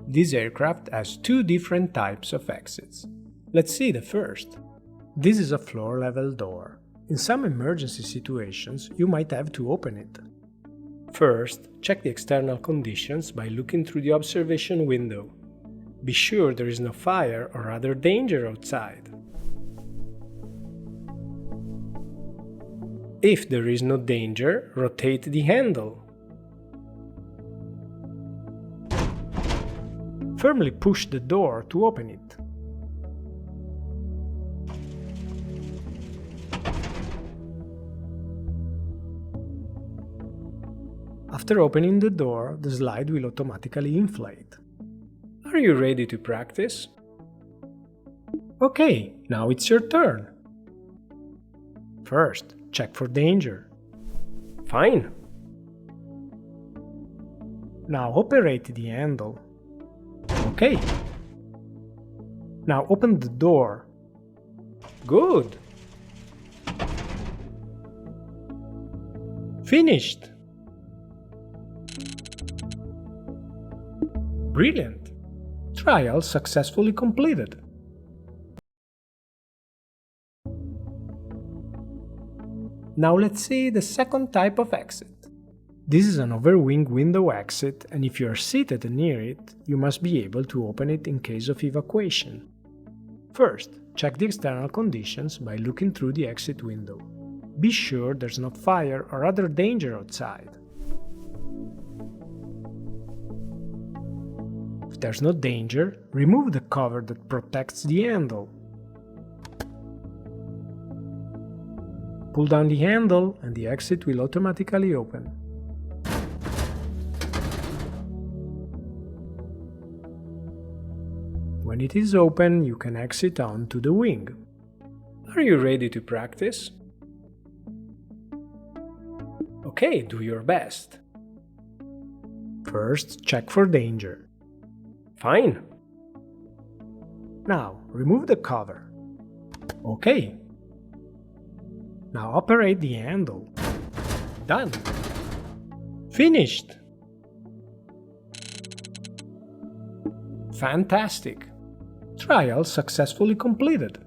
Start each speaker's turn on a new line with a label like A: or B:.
A: This aircraft has two different types of exits. Let's see the first. This is a floor-level door. In some emergency situations, you might have to open it. First, check the external conditions by looking through the observation window. Be sure there is no fire or other danger outside. If there is no danger, rotate the handle. Firmly push the door to open it. After opening the door, the slide will automatically inflate. Are you ready to practice? Okay, now it's your turn. First, check for danger. Fine. Now operate the handle. Okay. Now open the door. Good. Finished. Brilliant. Trial successfully completed. Now let's see the second type of exit. This is an overwing window exit, and if you are seated near it, you must be able to open it in case of evacuation. First, check the external conditions by looking through the exit window. Be sure there's no fire or other danger outside. If there's no danger, remove the cover that protects the handle. Pull down the handle and the exit will automatically open. When it is open, you can exit onto the wing. Are you ready to practice? Okay, do your best. First, check for danger. Fine. Now, remove the cover. Okay. Now operate the handle. Done. Finished. Fantastic. Trial successfully completed.